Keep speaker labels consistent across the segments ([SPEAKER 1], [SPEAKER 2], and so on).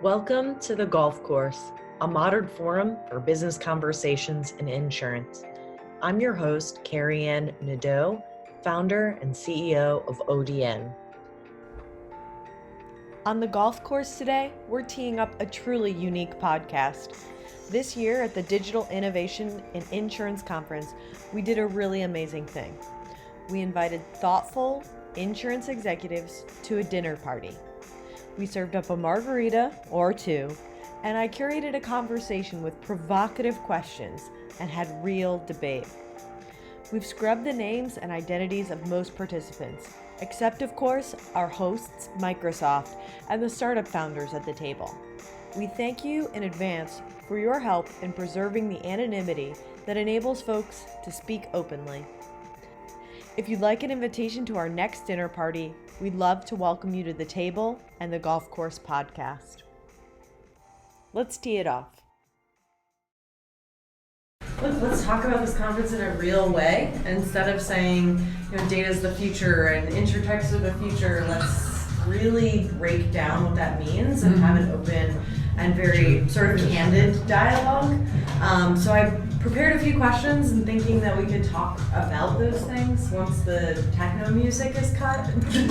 [SPEAKER 1] Welcome to the Golf Course, a modern forum for business conversations in insurance. I'm your host, Carrie Ann Nadeau, founder and CEO of ODN. On the Golf Course today, we're teeing up a truly unique podcast. This year at the Digital Innovation in Insurance Conference, we did a really amazing thing. We invited thoughtful insurance executives to a dinner party. We served up a margarita or two, and I curated a conversation with provocative questions and had real debate. We've scrubbed the names and identities of most participants, except of course our hosts, Microsoft, and the startup founders at the table. We thank you in advance for your help in preserving the anonymity that enables folks to speak openly. If you'd like an invitation to our next dinner party, we'd love to welcome you to the table and the Golf Course podcast. Let's tee it off. Let's talk about this conference in a real way. Instead of saying, data's the future and insurtechs are the future, let's really break down what that means and have an open and very sort of candid dialogue. So I prepared a few questions and thinking that we could talk about those things once the techno music is cut. I don't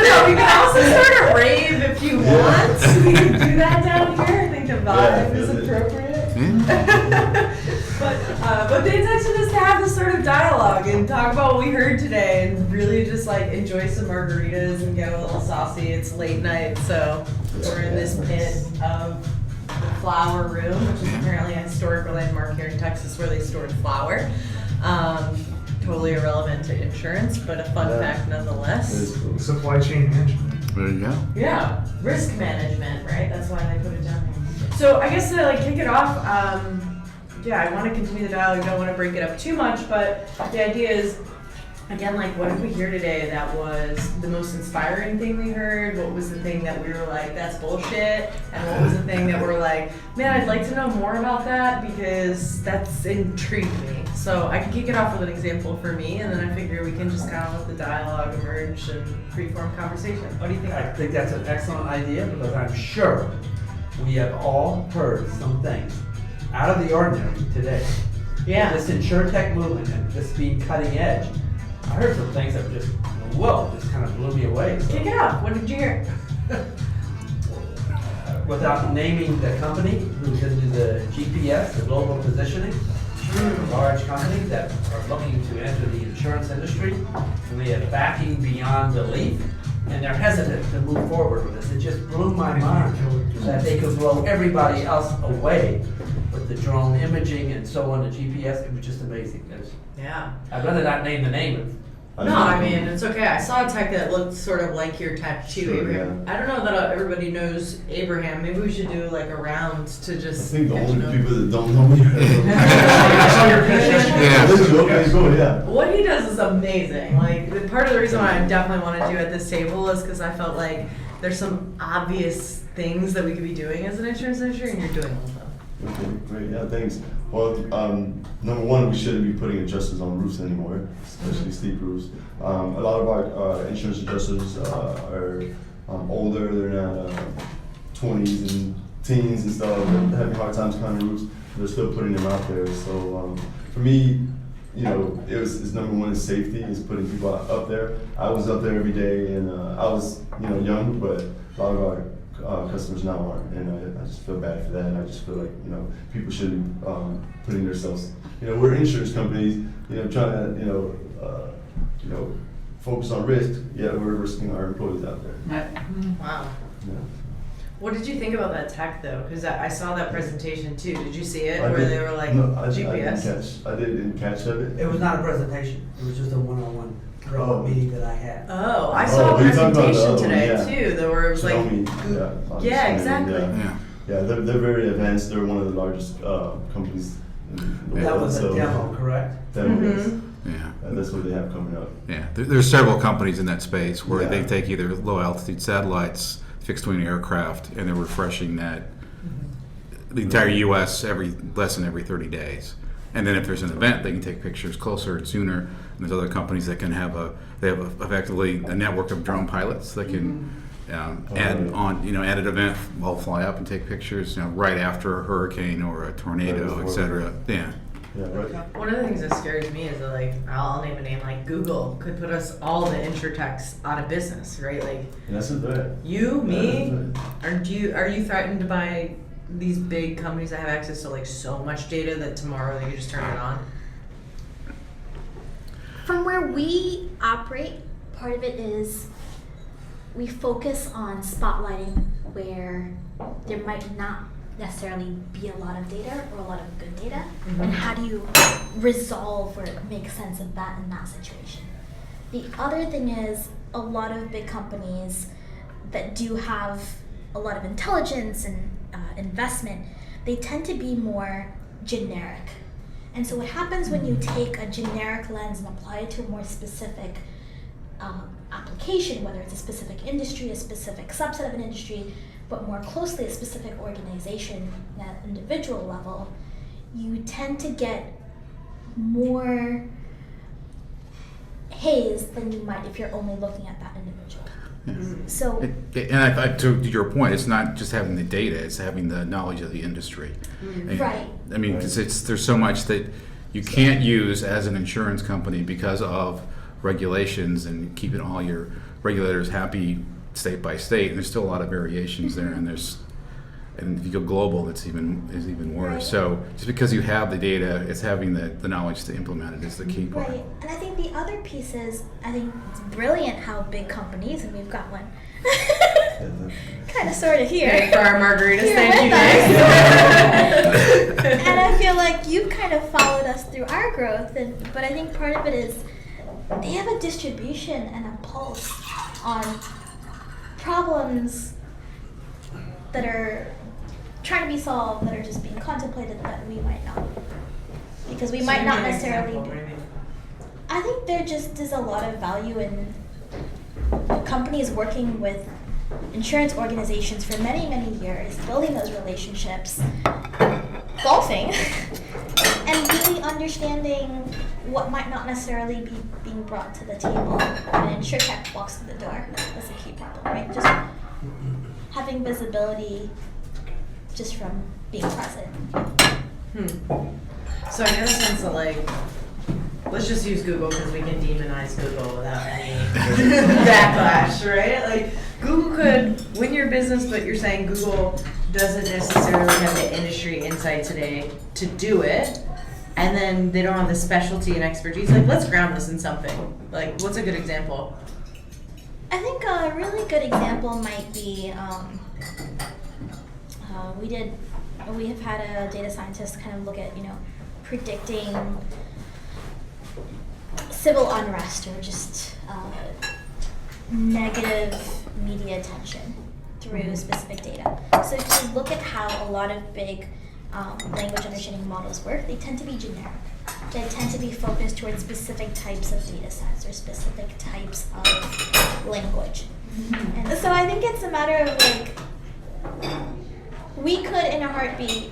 [SPEAKER 1] know, we can also start a rave if you want. We can do that down here. I think the vibe is appropriate. But the intention is to have this sort of dialogue and talk about what we heard today and really just enjoy some margaritas and get a little saucy. It's late night, so we're in this pit of the Flour Room, which is apparently a historical landmark here in Texas where they stored flour. Totally irrelevant to insurance, but a fun fact nonetheless.
[SPEAKER 2] Cool. Supply chain management.
[SPEAKER 3] There you go.
[SPEAKER 1] Yeah, risk management, right? That's why they put it down here. So I guess to kick it off, I want to continue the dialogue. I don't want to break it up too much, but the idea is, again, what did we hear today that was the most inspiring thing we heard? What was the thing that we were like, that's bullshit? And what was the thing that we're like, man, I'd like to know more about that because that's intrigued me. So I can kick it off with an example for me, and then I figure we can just kind of let the dialogue emerge and free-form conversation. What do you think?
[SPEAKER 4] I think that's an excellent idea because I'm sure we have all heard some things out of the ordinary today.
[SPEAKER 1] Yeah.
[SPEAKER 4] This insurtech movement and this being cutting edge. I heard some things that were just, whoa, just kind of blew me away. So,
[SPEAKER 1] Kick it off. What did you hear?
[SPEAKER 4] without naming the company who's into the GPS, the global positioning, a large company that are looking to enter the insurance industry, and they have backing beyond belief, and they're hesitant to move forward with this. It just blew my mind that they could blow everybody else away with the drone imaging and so on, the GPS. It was just amazing.
[SPEAKER 1] Yeah.
[SPEAKER 4] I'd rather not name the name.
[SPEAKER 1] No, I mean, it's okay. I saw a tech that looked sort of like your tattoo,
[SPEAKER 5] Sure,
[SPEAKER 1] Abraham. I don't know that everybody knows Abraham. Maybe we should do a round to just
[SPEAKER 5] I think the
[SPEAKER 1] get to
[SPEAKER 5] only
[SPEAKER 1] know
[SPEAKER 5] people that don't know me
[SPEAKER 2] I saw your picture.
[SPEAKER 5] yeah.
[SPEAKER 1] What he does is amazing. Part of the reason why I definitely want to do at this table is because I felt like there's some obvious things that we could be doing as an insurance industry, and you're doing all of them.
[SPEAKER 5] Okay, great. Yeah, thanks. Well, number one, we shouldn't be putting adjusters on roofs anymore, especially steep roofs. A lot of our insurance adjusters are older. They're not 20s and teens and stuff. They're having hard times climbing roofs. They're still putting them out there. So for me, it's number one is safety, is putting people up there. I was up there every day, and I was young, but a lot of our customers now aren't, and I just feel bad for that, and I just feel like people should be putting themselves. We're insurance companies, trying to focus on risk, yet we're risking our employees out there.
[SPEAKER 1] Wow.
[SPEAKER 5] Yeah.
[SPEAKER 1] What did you think about that tech though? Because I saw that presentation too. Did you see it
[SPEAKER 5] I
[SPEAKER 1] where
[SPEAKER 5] did-
[SPEAKER 1] they were like
[SPEAKER 5] no,
[SPEAKER 1] GPS?
[SPEAKER 5] I didn't catch of it.
[SPEAKER 4] It was not a presentation. It was just a one-on-one meeting that I had.
[SPEAKER 1] Oh, I saw a
[SPEAKER 5] you're talking about the
[SPEAKER 1] presentation
[SPEAKER 5] other one,
[SPEAKER 1] today
[SPEAKER 5] yeah.
[SPEAKER 1] too. That where it was
[SPEAKER 5] Xiaomi,
[SPEAKER 1] yeah, exactly.
[SPEAKER 5] Yeah, they're very advanced. They're one of the largest companies in the
[SPEAKER 4] That
[SPEAKER 5] world.
[SPEAKER 4] was a demo, correct?
[SPEAKER 5] Yes.
[SPEAKER 3] Yeah.
[SPEAKER 5] That's what they have coming up.
[SPEAKER 3] Yeah. There's several companies in that space where
[SPEAKER 5] Yeah.
[SPEAKER 3] they take either low altitude satellites, fixed wing aircraft, and they're refreshing that the entire U.S. less than every 30 days. And then if there's an event, they can take pictures closer and sooner. And There's other companies that can have effectively a network of drone pilots that can add an event. I'll fly up and take pictures, right after a hurricane or a tornado, etc. Yeah.
[SPEAKER 5] Yeah, right.
[SPEAKER 1] One of the things that scares me is that, like, I'll name a name, like Google could put us all the insurtechs out of business, right? Like,
[SPEAKER 5] That's a bit.
[SPEAKER 1] you, me, are you threatened by these big companies that have access to like so much data that tomorrow they can just turn it on?
[SPEAKER 6] From where we operate, part of it is we focus on spotlighting where there might not necessarily be a lot of data or a lot of good data, and how do you resolve or make sense of that in that situation. The other thing is a lot of big companies that do have a lot of intelligence and investment, they tend to be more generic. And so what happens when you take a generic lens and apply it to a more specific application, whether it's a specific industry, a specific subset of an industry, but more closely a specific organization at an individual level, you tend to get more haze than you might if you're only looking at that individual. So,
[SPEAKER 3] To your point, it's not just having the data; it's having the knowledge of the industry.
[SPEAKER 6] right.
[SPEAKER 3] I mean, because there's so much that you can't use as an insurance company because of regulations and keeping all your regulators happy state by state. And there's still a lot of variations there, and if you go global, it's even worse.
[SPEAKER 6] Right.
[SPEAKER 3] So just because you have the data, it's having the knowledge to implement it is the key part.
[SPEAKER 6] Right, and I think the other piece is, I think it's brilliant how big companies, and we've got one kind of sort of here.
[SPEAKER 1] For our margaritas,
[SPEAKER 6] Here
[SPEAKER 1] thank you
[SPEAKER 6] with
[SPEAKER 1] guys.
[SPEAKER 6] And I feel like you've kind of followed us through our growth, but I think part of it is they have a distribution and a pulse on problems that are trying to be solved, that are just being contemplated that we might not. Because we might not necessarily do. I think there just is a lot of value in companies working with insurance organizations for many, many years, building those relationships, golfing, and really understanding what might not necessarily be being brought to the table when an insurtech walks through the door. That's a key problem, right? Just having visibility just from being present.
[SPEAKER 1] So I get a sense that, like, let's just use Google because we can demonize Google without any backlash, right? Like, Google could win your business, but you're saying Google doesn't necessarily have the industry insight today to do it, and then they don't have the specialty and expertise. Like, let's ground this in something. Like, what's a good example?
[SPEAKER 6] I think a really good example might be we have had a data scientist kind of look at, predicting civil unrest or just negative media attention through specific data. So if you look at how a lot of big language understanding models work, they tend to be generic. They tend to be focused towards specific types of data sets or specific types of language. And so I think it's a matter of, like, we could in a heartbeat,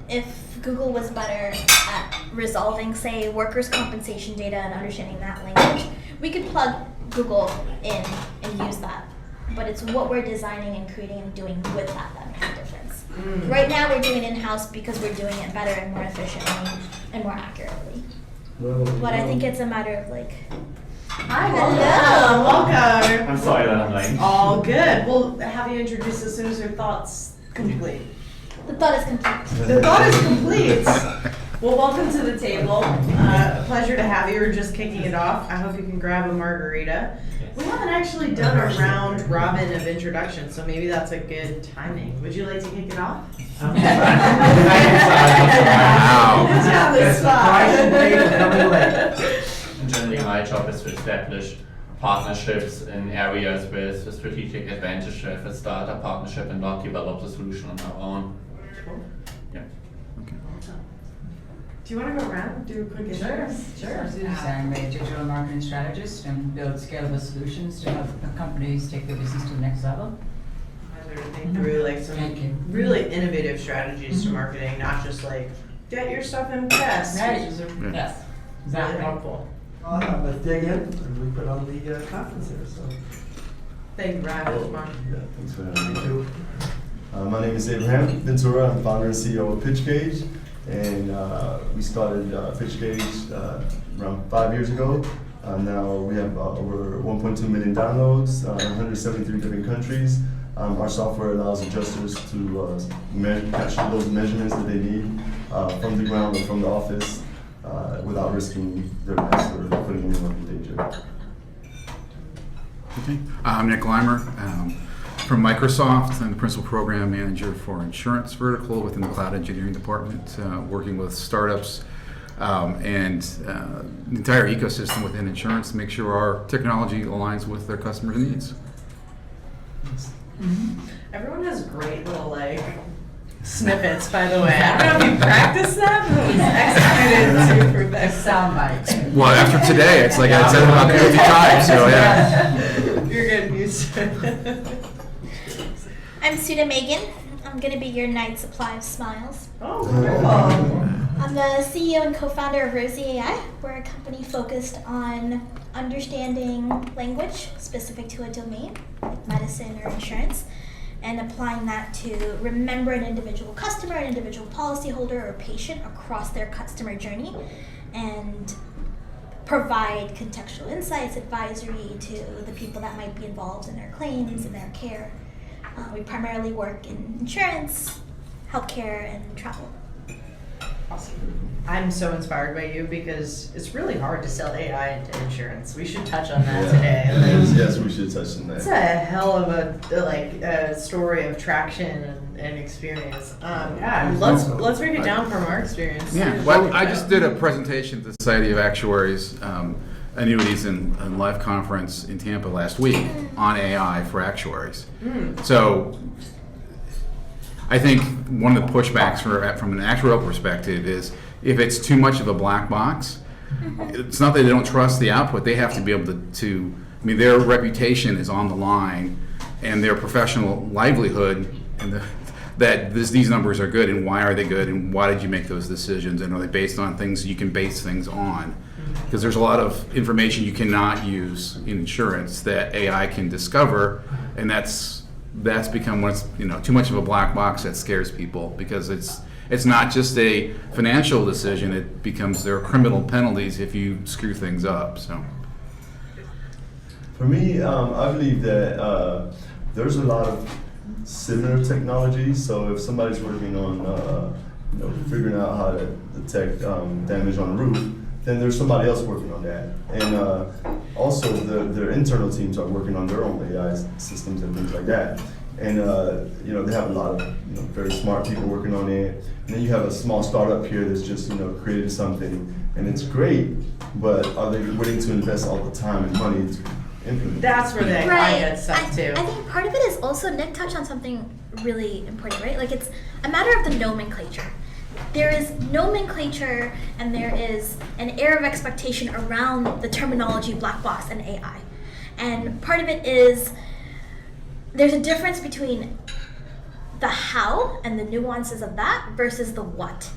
[SPEAKER 6] if Google was better at resolving, say, workers' compensation data and understanding that language, we could plug Google in and use that. But it's what we're designing and creating and doing with that makes a difference. Right now we're doing it in-house because we're doing it better and more efficiently and more accurately. But I think it's a matter of, like,
[SPEAKER 1] Hi, welcome.
[SPEAKER 7] I'm sorry that I'm late.
[SPEAKER 1] All good. We'll have you introduce as soon as your thoughts complete.
[SPEAKER 6] the thought is complete.
[SPEAKER 1] The thought is complete. Well, welcome to the table. A pleasure to have you. We're just kicking it off. I hope you can grab a margarita. We haven't actually done a round robin of introductions, so maybe that's a good timing. Would you like to kick it off?
[SPEAKER 3] Wow.
[SPEAKER 1] It's on the spot.
[SPEAKER 7] Generally, my job is to establish partnerships in areas with a strategic advantage to have a startup partnership and not develop the solution on our own. Yeah.
[SPEAKER 1] Do you want to go around? Do a quick intro? Sure.
[SPEAKER 8] I'm a digital marketing strategist and build scalable solutions to help companies take their business to the next level.
[SPEAKER 1] To think through like some
[SPEAKER 8] Thank you.
[SPEAKER 1] really innovative strategies to marketing, not just like get your stuff in press.
[SPEAKER 8] Right.
[SPEAKER 1] Which is
[SPEAKER 8] Yes,
[SPEAKER 1] really
[SPEAKER 8] exactly.
[SPEAKER 1] helpful.
[SPEAKER 4] With DigIn, and we put on the conference here, so.
[SPEAKER 1] Thank you very much, Mark.
[SPEAKER 5] Yeah, thanks for having me.
[SPEAKER 4] Thank you.
[SPEAKER 5] My name is Abraham Ventura. I'm founder and CEO of PitchGauge, and we started PitchGauge around 5 years ago. Now we have over 1.2 million downloads, 173 different countries. Our software allows adjusters to capture those measurements that they need from the ground or from the office without risking their necks or putting anyone in danger.
[SPEAKER 3] Okay. I'm Nick Leimer from Microsoft. I'm the Principal Program Manager for Insurance Vertical within the Cloud Engineering Department, working with startups and the entire ecosystem within insurance to make sure our technology aligns with their customers' needs.
[SPEAKER 1] Everyone has great little snippets, by the way. I don't know if you practiced that, but it was executed to perfect.
[SPEAKER 8] Sound bites.
[SPEAKER 3] Well, after today, it's like I said about 50 times, so yeah.
[SPEAKER 1] You're getting used to it.
[SPEAKER 6] I'm Suda Megan. I'm going to be your night supply of smiles.
[SPEAKER 1] Oh, wonderful.
[SPEAKER 6] I'm the CEO and co-founder of Rosie AI. We're a company focused on understanding language specific to a domain, like medicine or insurance, and applying that to remember an individual customer, an individual policyholder, or patient across their customer journey, and provide contextual insights, advisory to the people that might be involved in their claims and their care. We primarily work in insurance, healthcare, and travel.
[SPEAKER 1] I'm so inspired by you because it's really hard to sell AI into insurance. We should touch on that today. Like,
[SPEAKER 5] Yes, we should touch on that.
[SPEAKER 1] it's a hell of a story of traction and experience. Let's break it down from our experience.
[SPEAKER 3] Yeah, well, I just did a presentation at the Society of Actuaries Annuities and Life Conference in Tampa last week on AI for actuaries. So I think one of the pushbacks from an actuarial perspective is if it's too much of a black box, it's not that they don't trust the output, they have to be able to I mean, their reputation is on the line and their professional livelihood and that these numbers are good and why are they good and why did you make those decisions and are they based on things you can base things on? Because there's a lot of information you cannot use in insurance that AI can discover, and that's become what's too much of a black box that scares people because it's not just a financial decision, it becomes there are criminal penalties if you screw things up. So
[SPEAKER 5] for me, I believe that there's a lot of similar technologies. So if somebody's working on figuring out how to detect damage on a roof, then there's somebody else working on that. And also their internal teams are working on their own AI systems and things like that. And they have a lot of very smart people working on it. And then you have a small startup here that's just created something, and it's great. But are they willing to invest all the time and money to implement it?
[SPEAKER 1] That's where the AI gets stuck too.
[SPEAKER 6] I think part of it is also, Nick touched on something really important, right? Like it's a matter of the nomenclature. There is nomenclature and there is an air of expectation around the terminology black box and AI. And part of it is there's a difference between the how and the nuances of that versus the what.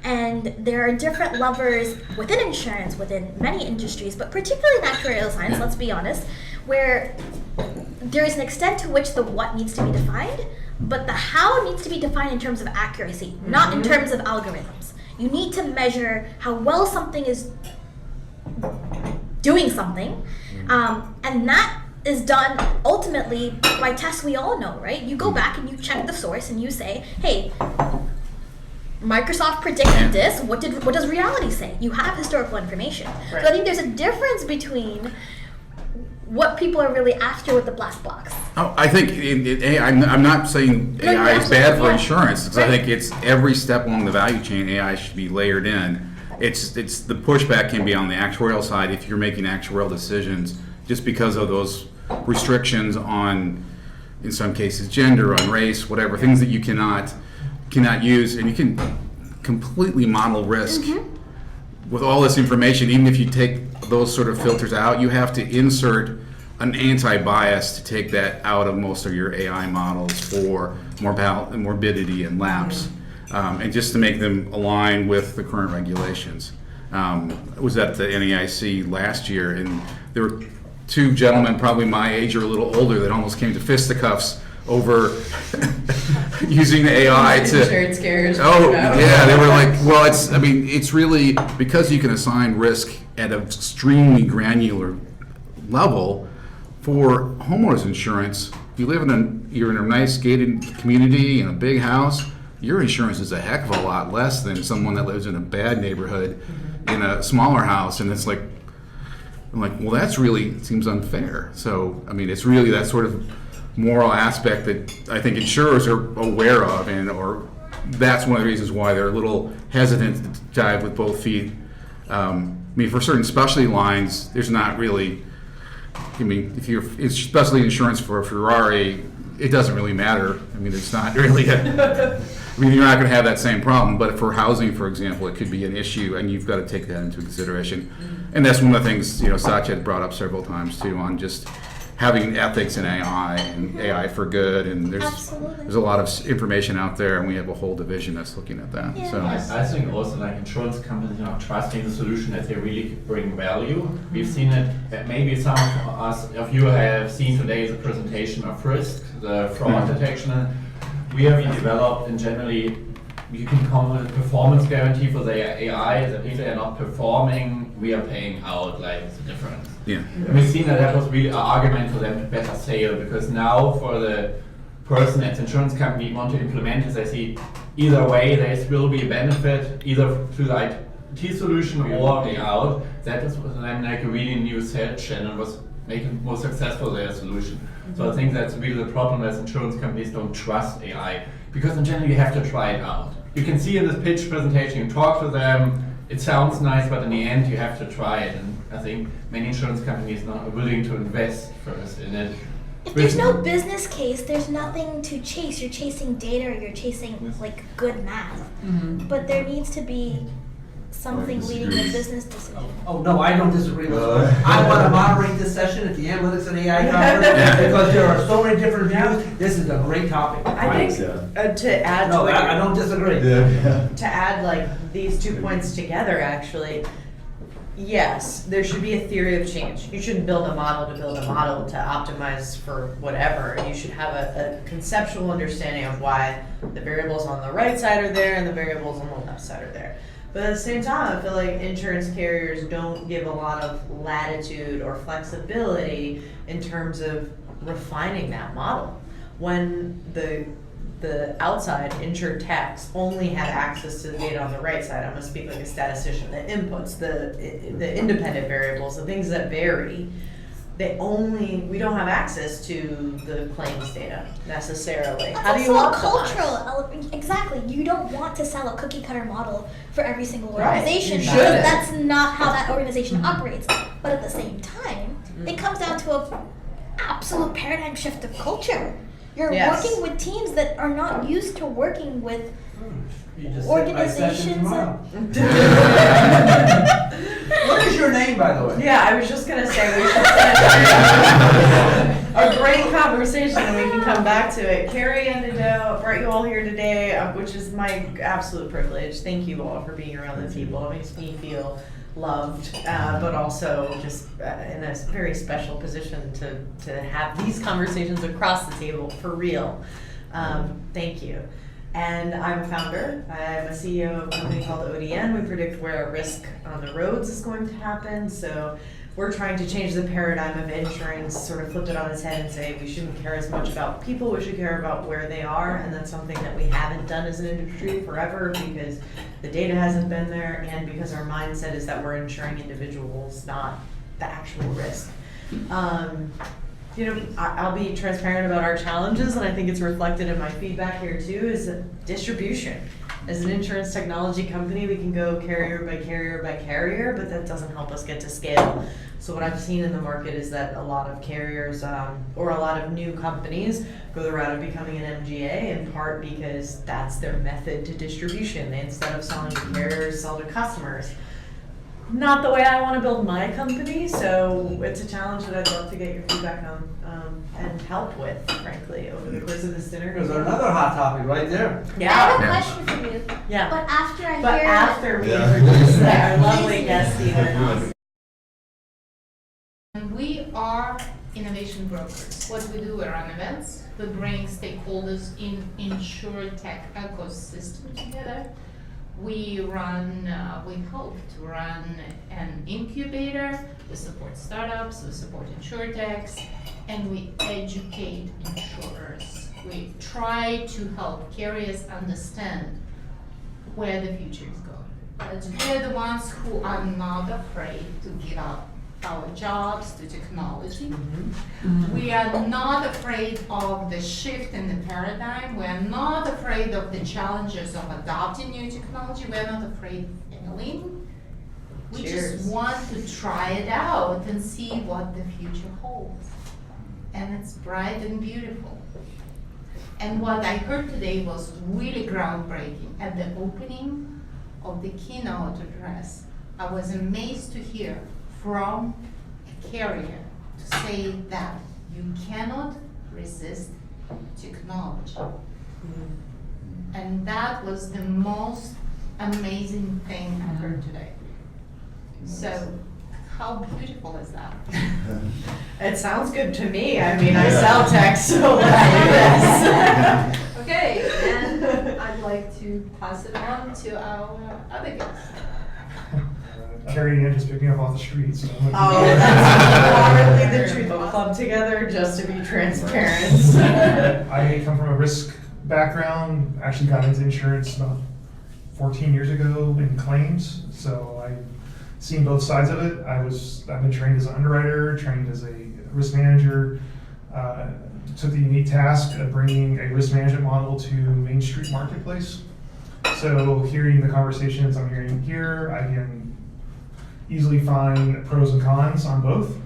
[SPEAKER 6] And there are different levers within insurance, within many industries, but particularly in actuarial science, let's be honest, where there is an extent to which the what needs to be defined, but the how needs to be defined in terms of accuracy, not in terms of algorithms. You need to measure how well something is doing something, and that is done ultimately by tests we all know, right? You go back and you check the source and you say, hey, Microsoft predicted this, what does reality say? You have historical information.
[SPEAKER 1] Right.
[SPEAKER 6] So I think there's a difference between what people are really after with the black box.
[SPEAKER 3] Oh, I think I'm not saying
[SPEAKER 6] No,
[SPEAKER 3] AI
[SPEAKER 6] you're
[SPEAKER 3] is bad for
[SPEAKER 6] absolutely-
[SPEAKER 3] insurance because
[SPEAKER 6] Right.
[SPEAKER 3] I think it's every step along the value chain AI should be layered in. It's the pushback can be on the actuarial side if you're making actuarial decisions just because of those restrictions on, in some cases, gender, on race, whatever, things that you cannot use, and you can completely model risk with all this information. Even if you take those sort of filters out, you have to insert an anti-bias to take that out of most of your AI models for morbidity and lapse, and just to make them align with the current regulations. was at the NAIC last year, and there were two gentlemen, probably my age or a little older, that almost came to fisticuffs over using the AI to.
[SPEAKER 1] Insurance carriers.
[SPEAKER 3] Oh, yeah, they were like, well, it's really, because you can assign risk at an extremely granular level for homeowners insurance. If you live you're in a nice gated community in a big house, your insurance is a heck of a lot less than someone that lives in a bad neighborhood in a smaller house. And it's like, I'm like, well, that's really seems unfair. So, it's really that sort of moral aspect that I think insurers are aware of, or that's one of the reasons why they're a little hesitant to dive with both feet. For certain specialty lines, there's not really, if it's specialty insurance for a Ferrari, it doesn't really matter. It's not really you're not going to have that same problem, but for housing, for example, it could be an issue, and you've got to take that into consideration. And that's one of the things, Satya had brought up several times too, on just having ethics in AI and AI for good, and there's a lot of information out there, and we have a whole division that's looking at that.
[SPEAKER 6] Yeah.
[SPEAKER 3] So
[SPEAKER 7] I think also like insurance companies are not trusting the solution that they really bring value. We've seen it, that maybe some of you have seen today the presentation of Frisk, the fraud detection. We have developed, and generally you can come with a performance guarantee for the AI, that if they're not performing, we are paying out like the difference.
[SPEAKER 3] yeah,
[SPEAKER 7] And we've seen that was really an argument for them to better sale, because now for the person at the insurance company want to implement this, I see either way there will be a benefit either to the IT solution or the out. That is then like a really new sales channel, was making more successful their solution. So I think that's really the problem, as insurance companies don't trust AI, because in general you have to try it out. You can see in this pitch presentation, you talk to them, it sounds nice, but in the end you have to try it. And I think many insurance companies are not willing to invest first in it.
[SPEAKER 6] If there's no business case, there's nothing to chase. You're chasing data, or you're chasing like good math. But there needs to be something leading the business decision.
[SPEAKER 4] Oh, no, I don't disagree with that. I want to moderate this session at the Analytics and AI Conference, because there are so many different views. This is a great topic.
[SPEAKER 1] I think to add
[SPEAKER 4] No,
[SPEAKER 1] to
[SPEAKER 4] I don't disagree.
[SPEAKER 1] to add like these 2 points together, actually, yes, there should be a theory of change. You shouldn't build a model to build a model to optimize for whatever. You should have a conceptual understanding of why the variables on the right side are there and the variables on the left side are there. But at the same time, I feel like insurance carriers don't give a lot of latitude or flexibility in terms of refining that model. When the outside insured techs only have access to the data on the right side, I'm gonna speak like a statistician, the inputs, the independent variables, the things that vary, we don't have access to the claims data necessarily.
[SPEAKER 6] That's
[SPEAKER 1] How do you
[SPEAKER 6] also a
[SPEAKER 1] optimize?
[SPEAKER 6] cultural element. Exactly. You don't want to sell a cookie cutter model for every single
[SPEAKER 1] Right.
[SPEAKER 6] organization.
[SPEAKER 1] You
[SPEAKER 6] because
[SPEAKER 1] shouldn't.
[SPEAKER 6] that's not how that organization operates. But at the same time, it comes down to a absolute paradigm shift of culture. You're
[SPEAKER 1] Yes.
[SPEAKER 6] working with teams that are not used to working with
[SPEAKER 4] You just set my session
[SPEAKER 6] organizations.
[SPEAKER 4] tomorrow. What is your name, by the way?
[SPEAKER 1] Yeah, I was just gonna say we should set a great conversation and we can come back to it. Carrie and Adele brought you all here today, which is my absolute privilege. Thank you all for being around the table. It makes me feel loved, but also just in a very special position to have these conversations across the table for real. Thank you. And I'm a founder. I'm a CEO of a company called ODN. We predict where risk on the roads is going to happen. So we're trying to change the paradigm of insurance, sort of flip it on its head and say we shouldn't care as much about people, we should care about where they are. And that's something that we haven't done as an industry forever because the data hasn't been there and because our mindset is that we're insuring individuals, not the actual risk. I'll be transparent about our challenges, and I think it's reflected in my feedback here too, is distribution. As an insurance technology company, we can go carrier by carrier by carrier, but that doesn't help us get to scale. So what I've seen in the market is that a lot of carriers, or a lot of new companies, go the route of becoming an MGA, in part because that's their method to distribution. They, instead of selling to carriers, sell to customers. not the way I want to build my company, so it's a challenge that I'd love to get your feedback on and help with, frankly, over the course of this dinner.
[SPEAKER 4] There's another hot topic right there.
[SPEAKER 6] I
[SPEAKER 1] Yeah,
[SPEAKER 6] have a
[SPEAKER 3] Yeah.
[SPEAKER 6] question for you.
[SPEAKER 1] yeah.
[SPEAKER 6] But after I
[SPEAKER 1] But
[SPEAKER 6] hear
[SPEAKER 1] after we
[SPEAKER 5] Yeah.
[SPEAKER 1] introduce our lovely guest, Stephen.
[SPEAKER 9] And we are innovation brokers. What we do, we run events, we bring stakeholders in InsurTech ecosystem together. We hope to run an incubator, we support startups, we support InsurTechs, and we educate insurers. We try to help carriers understand where the future is going. But we're the ones who are not afraid to give up our jobs to technology. We are not afraid of the shift in the paradigm. We are not afraid of the challenges of adopting new technology. We are not afraid of failing. We
[SPEAKER 1] Cheers.
[SPEAKER 9] just want to try it out and see what the future holds. And it's bright and beautiful. And what I heard today was really groundbreaking. At the opening of the keynote address, I was amazed to hear from a carrier to say that you cannot resist technology. And that was the most amazing thing I heard today. So, how beautiful is that?
[SPEAKER 1] It sounds good to me. I mean, I sell tech, so let's do this.
[SPEAKER 9] Okay, and I'd like to pass it on to our other guest.
[SPEAKER 2] Carrie Ann just picked me up off the street, so.
[SPEAKER 1] Oh, that's hardly the truth. We'll club together just to be transparent.
[SPEAKER 2] I come from a risk background, actually got into insurance about 14 years ago in claims, so I've seen both sides of it. I've been trained as an underwriter, trained as a risk manager, took the unique task of bringing a risk management model to Main Street Marketplace. So hearing the conversations I'm hearing here, I can easily find pros and cons on both.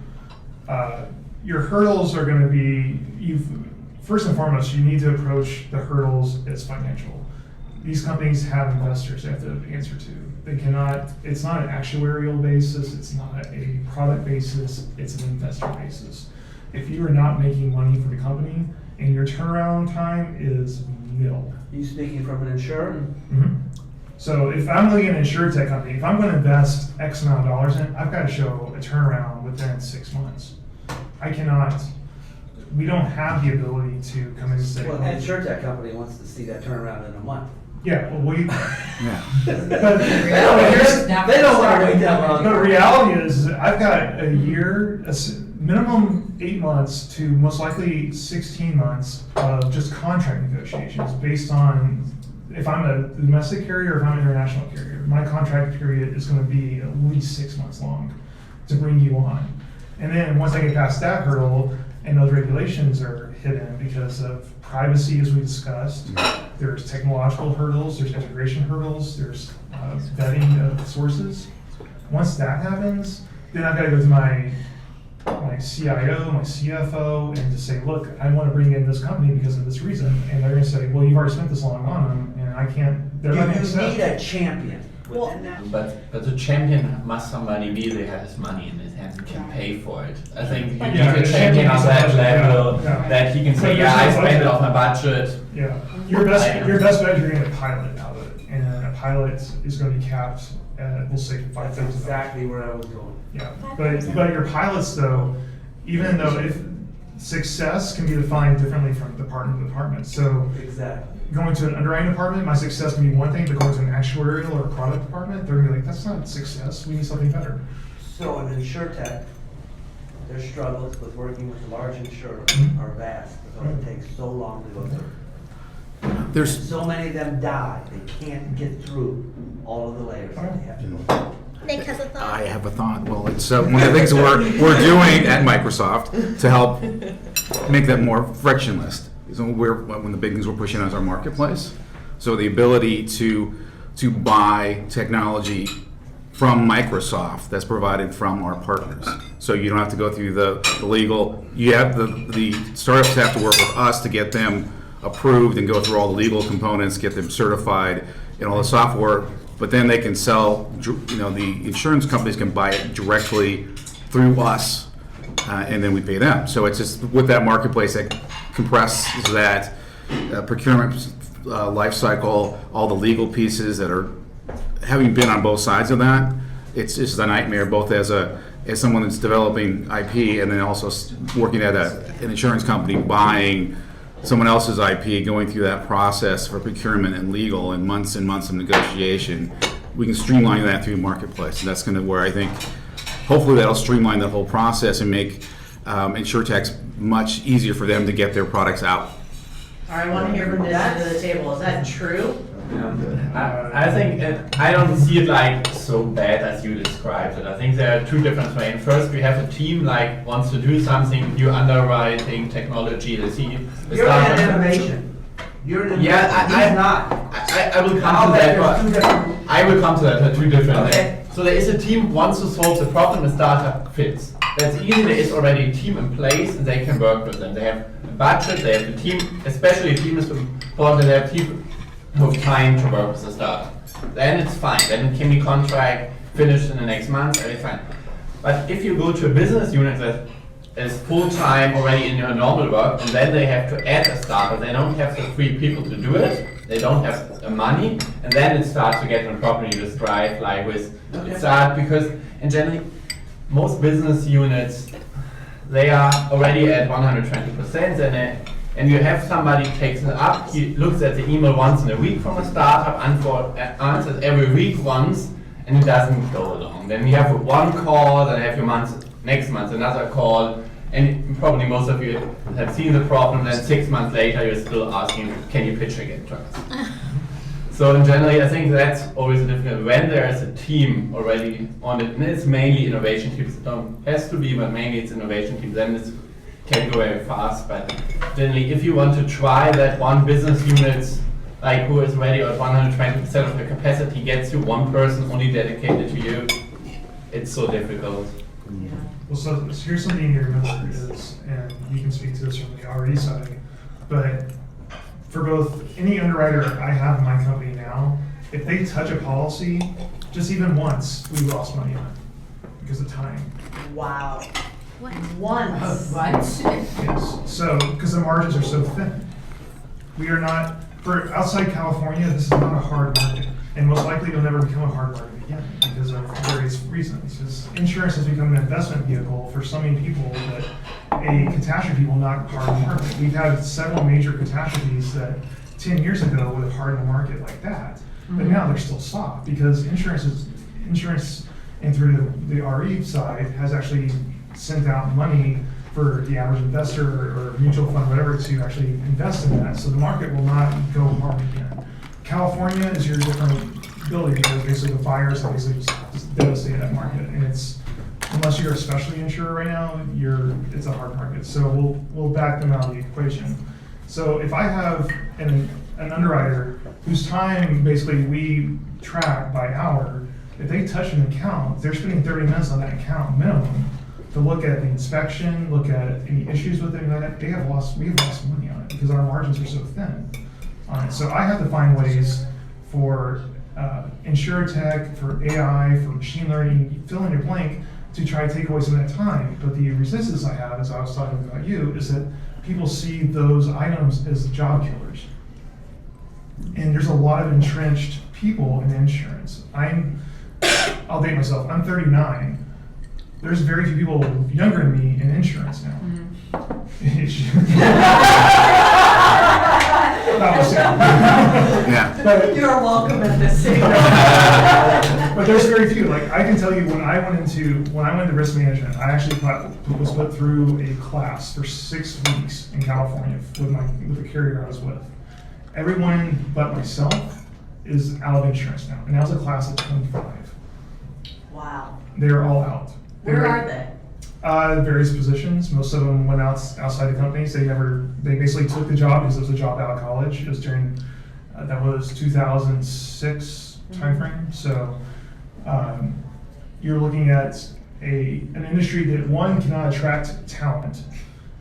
[SPEAKER 2] Your hurdles are going to be, first and foremost, you need to approach the hurdles as financial. These companies have investors they have to answer to. They cannot, it's not an actuarial basis, it's not a product basis, it's an investor basis. If you are not making money for the company and your turnaround time is nil.
[SPEAKER 4] Are you speaking from an insurer?
[SPEAKER 2] Mm-hmm. So if I'm looking at an insurtech company, if I'm going to invest X amount of dollars in it, I've got to show a turnaround within 6 months. I cannot, we don't have the ability to come in and say,
[SPEAKER 4] Well, an insurtech company wants to see that turnaround in a month.
[SPEAKER 2] yeah, well,
[SPEAKER 3] Yeah.
[SPEAKER 2] but
[SPEAKER 4] They don't want to wait that long.
[SPEAKER 2] the reality is I've got a year, minimum 8 months to most likely 16 months of just contract negotiations based on if I'm a domestic carrier or if I'm an international carrier. My contract period is going to be at least 6 months long to bring you on. And then once I get past that hurdle and those regulations are hidden because of privacy, as we discussed, there's technological hurdles, there's integration hurdles, there's vetting of sources. Once that happens, then I've got to go to my CIO, my CFO, and to say, look, I want to bring in this company because of this reason. And they're going to say, well, you've already spent this long on them, and I can't, they're not going to
[SPEAKER 4] You
[SPEAKER 2] accept.
[SPEAKER 4] need a champion
[SPEAKER 1] Well,
[SPEAKER 4] within that.
[SPEAKER 7] But the champion must somebody be that has money in his hand and can pay for it. I think you
[SPEAKER 1] Yeah,
[SPEAKER 7] need a
[SPEAKER 2] the
[SPEAKER 7] champion on that
[SPEAKER 2] champion is
[SPEAKER 7] level
[SPEAKER 2] yeah.
[SPEAKER 7] that he can
[SPEAKER 2] So
[SPEAKER 7] say,
[SPEAKER 2] there's
[SPEAKER 7] yeah, I
[SPEAKER 2] no
[SPEAKER 7] spent
[SPEAKER 2] budget.
[SPEAKER 7] it off my budget.
[SPEAKER 2] Yeah, your best bet, you're going to pilot out of it, and a pilot is going to be capped at, we'll say,
[SPEAKER 4] That's
[SPEAKER 2] $5,000.
[SPEAKER 4] exactly where I was going.
[SPEAKER 2] Yeah, but your pilots though, even though if success can be defined differently from department to department. So
[SPEAKER 4] Exactly.
[SPEAKER 2] going to an underwriting department, my success can be one thing, but going to an actuarial or a product department, they're gonna be like, that's not success. We need something better.
[SPEAKER 4] So in insurtech, their struggles with working with the large insurers
[SPEAKER 2] Mhm.
[SPEAKER 4] are vast because it takes so long to go through.
[SPEAKER 3] There's
[SPEAKER 4] So many of them die, they can't get through all of the layers that they have to go through.
[SPEAKER 6] Nick has a thought.
[SPEAKER 3] I have a thought. Well, it's one of the things we're doing at Microsoft to help make that more frictionless. So one of the big things we're pushing is our marketplace. So the ability to buy technology from Microsoft that's provided from our partners. So you don't have to go through the legal. You have the startups have to work with us to get them approved and go through all the legal components, get them certified, and all the software but then they can sell, the insurance companies can buy it directly through us, and then we pay them. So it's just with that marketplace that compresses that procurement life cycle, all the legal pieces that are, having been on both sides of that, it's just a nightmare, both as someone that's developing IP and then also working at an insurance company buying someone else's IP, going through that process for procurement and legal and months of negotiation. We can streamline that through marketplace, and that's kind of where I think hopefully that'll streamline the whole process and make insurtechs much easier for them to get their products out.
[SPEAKER 10] All right, I want to hear from this end of the table. Is that true?
[SPEAKER 7] I think I don't see it like so bad as you described it. I think there are two different ways. First, we have a team like wants to do something, new underwriting technology. They see
[SPEAKER 4] You're in innovation. You're in innovation. He's not.
[SPEAKER 7] I will come to that. I will come to that. They're two different things. So there is a team wants to solve the problem. The startup fits. That's easy. There is already a team in place, and they can work with them. They have a budget. They have a team. Especially a team is important. They have people who have time to work with the startup. Then it's fine. Then it can be contract finished in the next month. Everything fine. But if you go to a business unit that is full time already in your normal work, and then they have to add a startup, they don't have the free people to do it. They don't have the money, and then it starts to get on problem. You just drive like with start because in general most business units they are already at 120%, and you have somebody takes it up. He looks at the email once in a week from a startup, answers every week once, and it doesn't go along. Then you have one call, then you have your next month another call, and probably most of you have seen the problem. Then 6 months later, you're still asking, "Can you pitch again to us?" So in general, I think that's always a difficult. When there is a team already on it, and it's mainly innovation teams. It has to be, but mainly it's innovation teams. Then it can go very fast. But generally, if you want to try that one business unit, like who is ready at 120% of the capacity, gets you one person only dedicated to you, it's so difficult.
[SPEAKER 10] Yeah.
[SPEAKER 2] Well, so here's something you remember is, and you can speak to this from the RE side, but for both any underwriter I have in my company now, if they touch a policy, just even once, we lost money on it because of time.
[SPEAKER 10] Wow.
[SPEAKER 6] What?
[SPEAKER 10] Once.
[SPEAKER 2] Yes, so, because the margins are so thin. We are not, for outside California, this is not a hard market, and most likely it'll never become a hard market again because of various reasons. Because insurance has become an investment vehicle for so many people that a catastrophe will not harden the market. We've had several major catastrophes that 10 years ago would have hardened the market like that, but now they're still soft because insurance and through the RE side has actually sent out money for the average investor or mutual fund, whatever, to actually invest in that. So the market will not go hard again. California is your different ability because basically the fires have basically just devastated that market, and it's, unless you're a specialty insurer right now, it's a hard market. So we'll back them out of the equation. So if I have an underwriter whose time basically we track by hour, if they touch an account, they're spending 30 minutes on that account minimum to look at the inspection, look at any issues with it, and that we've lost money on it because our margins are so thin on it. So I have to find ways for insurtech, for AI, for machine learning, fill in your blank, to try to take away some of that time. But the resistance I have, as I was talking about you, is that people see those items as job killers. And there's a lot of entrenched people in insurance. I'll date myself, I'm 39. There's very few people younger than me in insurance now.
[SPEAKER 3] Yeah.
[SPEAKER 2] But,
[SPEAKER 10] You're welcome at this table.
[SPEAKER 2] but there's very few. Like I can tell you, when I went into risk management, I actually was put through a class for 6 weeks in California with the carrier I was with. Everyone but myself is out of insurance now, and that was a class of 25.
[SPEAKER 10] Wow.
[SPEAKER 2] They're all out.
[SPEAKER 10] Where are they?
[SPEAKER 2] Various positions. Most of them went outside the companies. They basically took the job because it was a job out of college. It was during, that was 2006 timeframe. So you're looking at an industry that, one, cannot attract talent.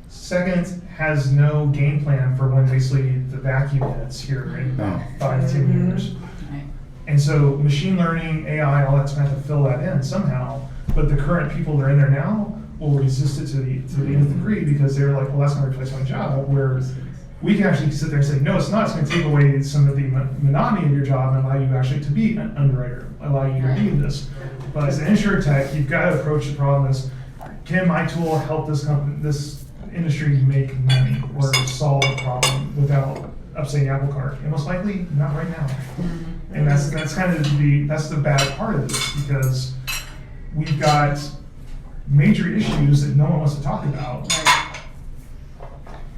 [SPEAKER 2] Second, has no game plan for when basically the vacuum hits here in about 5 to 10 years.
[SPEAKER 8] Right.
[SPEAKER 2] And so machine learning, AI, all that's going to have to fill that in somehow. But the current people that are in there now will resist it to the nth degree because they're like, well, that's going to replace my job. Where we can actually sit there and say, no, it's not. It's going to take away some of the monotony of your job and allow you actually to be an underwriter, allow you to be this. But as an insurance tech, you've got to approach the problem as, can my tool help this company, this industry make money or solve a problem without upsetting the apple cart? And most likely, not right now. And that's kind of the bad part of this, because we've got major issues that no one wants to talk about,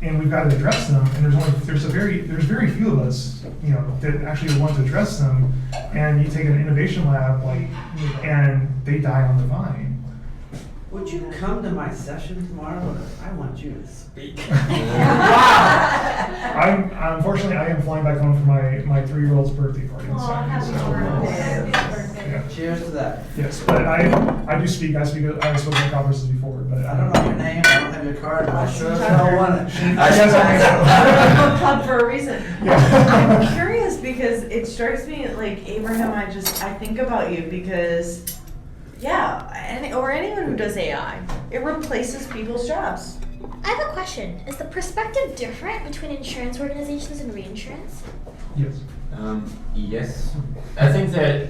[SPEAKER 2] and we've got to address them. And there's very few of us, that actually want to address them. And you take an innovation lab, and they die on the vine.
[SPEAKER 4] Would you come to my session tomorrow? I want you to speak.
[SPEAKER 2] Unfortunately, I am flying back home for my 3-year-old's birthday party.
[SPEAKER 10] Happy birthday.
[SPEAKER 2] Yeah.
[SPEAKER 4] Cheers to that.
[SPEAKER 2] Yes, but I do speak. I've spoken at conferences before, but
[SPEAKER 4] I don't know your name, I don't have your card, but I sure as hell want it.
[SPEAKER 10] I'm a club for a reason.
[SPEAKER 2] Yeah.
[SPEAKER 10] I'm curious because it strikes me like, Abraham, I think about you because, or anyone who does AI, it replaces people's jobs.
[SPEAKER 6] I have a question. Is the perspective different between insurance organizations and reinsurance?
[SPEAKER 2] Yes.
[SPEAKER 7] Yes. I think that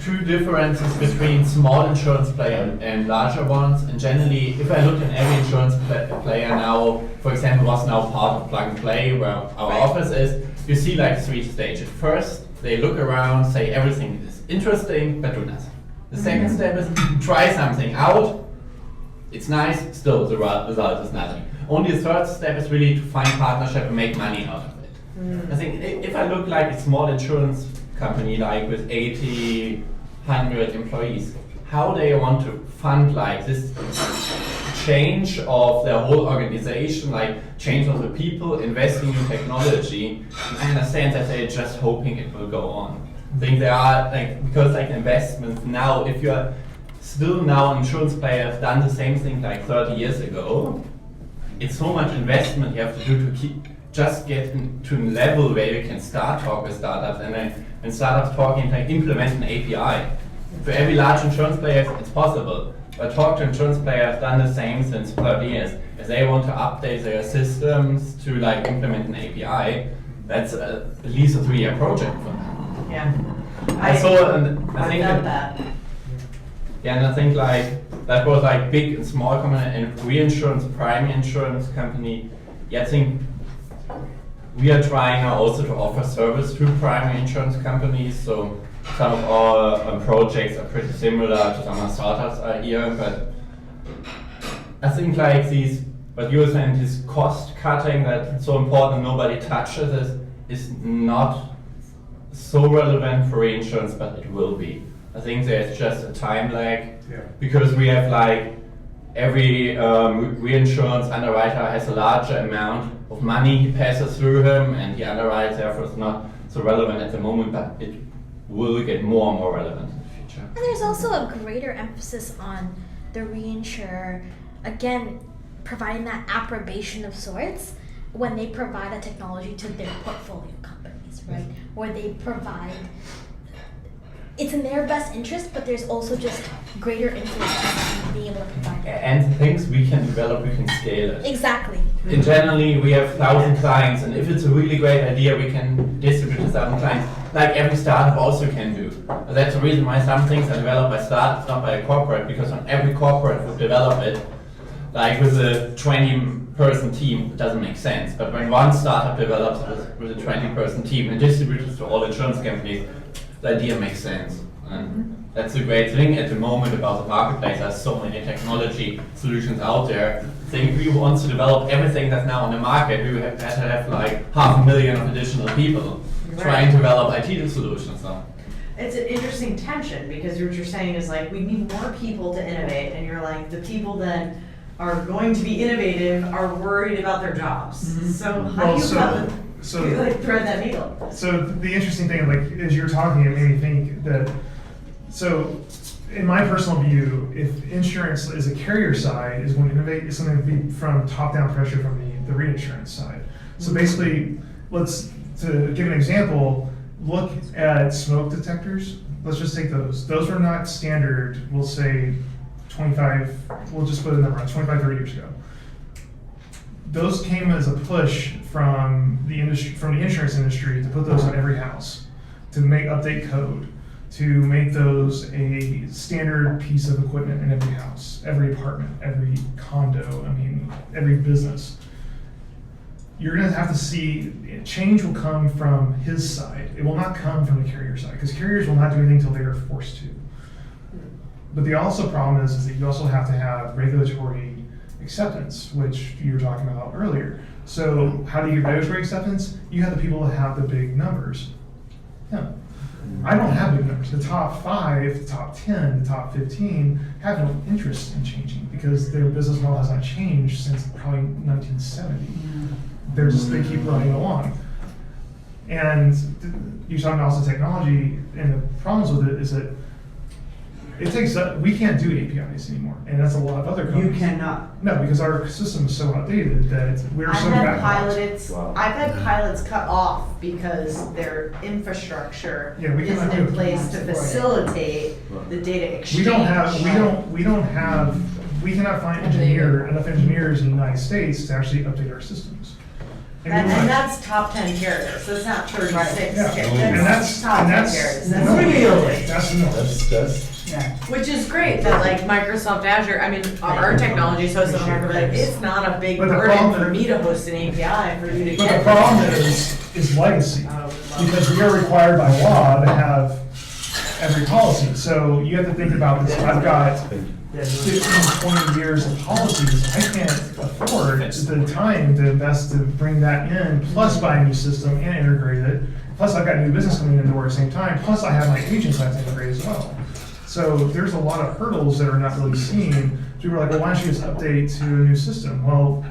[SPEAKER 7] two differences between small insurance players and larger ones. And generally, if I look at every insurance player now, for example, what's now part of Plug and Play, where our office is, you see like 3 stages. First, they look around, say everything is interesting, but do nothing. The second step is try something out. It's nice, still the result is nothing. Only the third step is really to find partnership and make money out of it. I think if I look like a small insurance company, like with 80, 100 employees, how they want to fund like this change of their whole organization, like change of the people, investing in technology, I understand that they're just hoping it will go on. I think there are because investments now, if you're still now an insurance player have done the same thing like 30 years ago, it's so much investment you have to do to just get to a level where you can start talk with startups, and then when startups talking implement an API. For every large insurance player it's possible, but talk to insurance players have done the same since 30 years. If they want to update their systems to implement an API, that's at least a 3-year project for them.
[SPEAKER 10] Yeah.
[SPEAKER 7] I think
[SPEAKER 10] that.
[SPEAKER 7] Yeah, and I think that was big and small company and reinsurance, primary insurance company. Yeah, I think we are trying now also to offer service to primary insurance companies. So some of our projects are pretty similar to some of the startups are here, but I think what you were saying, this cost cutting that's so important, nobody touches it, is not so relevant for reinsurance, but it will be. I think there's just a time lag because we have every reinsurance underwriter has a larger amount of money passes through him, and the underwriter therefore is not so relevant at the moment, but it will get more and more relevant in the future.
[SPEAKER 6] And there's also a greater emphasis on the reinsurer, again, providing that approbation of sorts when they provide a technology to their portfolio companies, right? Or they provide, it's in their best interest, but there's also just greater influence in being able to provide it.
[SPEAKER 7] And things we can develop, we can scale it.
[SPEAKER 6] Exactly.
[SPEAKER 7] In generally, we have 1,000 clients, and if it's a really great idea, we can distribute to 1,000 clients, like every startup also can do. And that's the reason why some things are developed by startups, not by a corporate, because when every corporate would develop it, with a 20-person team, it doesn't make sense. But when one startup develops with a 20-person team and distributes to all insurance companies, the idea makes sense. And that's the great thing at the moment about the marketplace. There's so many technology solutions out there. I think if we want to develop everything that's now on the market, we would have to have 500,000 of additional people trying to develop IT solutions. So.
[SPEAKER 10] It's an interesting tension because what you're saying is we need more people to innovate, and you're the people that are going to be innovative are worried about their jobs. So how do you thread that needle?
[SPEAKER 2] So the interesting thing, as you're talking, it made me think that, so in my personal view, if insurance is a carrier side is going to innovate, it's going to be from top-down pressure from the reinsurance side. So basically, to give an example, look at smoke detectors. Let's just take those. Those were not standard, we'll say 25, we'll just put a number on 25, 30 years ago. Those came as a push from the industry, from the insurance industry, to put those on every house, to update code, to make those a standard piece of equipment in every house, every apartment, every condo, I mean, every business. You're gonna have to see, change will come from his side. It will not come from the carrier side, because carriers will not do anything until they are forced to. But the also problem is that you also have to have regulatory acceptance, which you were talking about earlier. So how do you get regulatory acceptance? You have the people that have the big numbers. Yeah. I don't have big numbers. The top 5, the top 10, the top 15 have no interest in changing because their business model has not changed since probably 1970. They keep running along. And you're talking about also technology, and the problems with it is that we can't do APIs anymore, and that's a lot of other companies.
[SPEAKER 10] You cannot.
[SPEAKER 2] No, because our system is so outdated that we're so backlogged.
[SPEAKER 10] I've had pilots cut off because their infrastructure
[SPEAKER 2] Yeah, we
[SPEAKER 10] isn't
[SPEAKER 2] cannot
[SPEAKER 10] in
[SPEAKER 2] do it.
[SPEAKER 10] place to facilitate the data exchange.
[SPEAKER 2] We cannot find enough engineers in the United States to actually update our systems.
[SPEAKER 10] And that's top 10 carriers, so it's not 36
[SPEAKER 2] Yeah.
[SPEAKER 10] carriers.
[SPEAKER 2] And that's
[SPEAKER 10] top 10
[SPEAKER 2] that's
[SPEAKER 10] carriers.
[SPEAKER 2] no,
[SPEAKER 10] Really?
[SPEAKER 2] that's no.
[SPEAKER 5] That's
[SPEAKER 10] Which is great that like Microsoft Azure, I mean, our technology is hosted on Microsoft. It's not a big
[SPEAKER 2] But the
[SPEAKER 10] burden
[SPEAKER 2] problem
[SPEAKER 10] for me to host an API for you to
[SPEAKER 2] But
[SPEAKER 10] get.
[SPEAKER 2] the problem is legacy, because we are required by law to have every policy. So you have to think about this. I've got 15, 20 years of policies. I can't afford the time to invest to bring that in, plus buy a new system and integrate it. Plus I've got new business coming in the door at the same time. Plus I have my agents I have to integrate as well. So there's a lot of hurdles that are not really seen. People are like, well, why don't you just update to a new system? Well,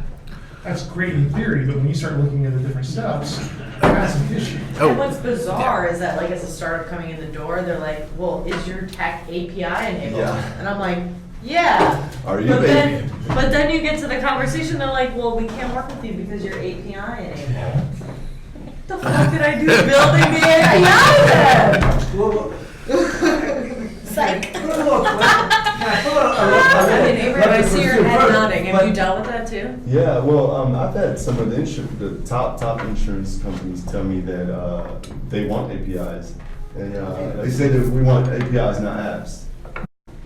[SPEAKER 2] that's great in theory, but when you start looking at the different steps, that's an issue.
[SPEAKER 10] And what's bizarre is that like as a startup coming in the door, they're like, well, is your tech API enabled?
[SPEAKER 5] Yeah.
[SPEAKER 10] And I'm like, yeah.
[SPEAKER 5] Are you,
[SPEAKER 10] but
[SPEAKER 5] baby?
[SPEAKER 10] then you get to the conversation, they're like, well, we can't work with you because you're API enabled. What the fuck did I do building the API then? Psych. I mean, Abraham, I see your head nodding. Have you dealt with that too?
[SPEAKER 5] Yeah, well, I've had some of the top insurance companies tell me that they want APIs, and they say that we want APIs, not apps.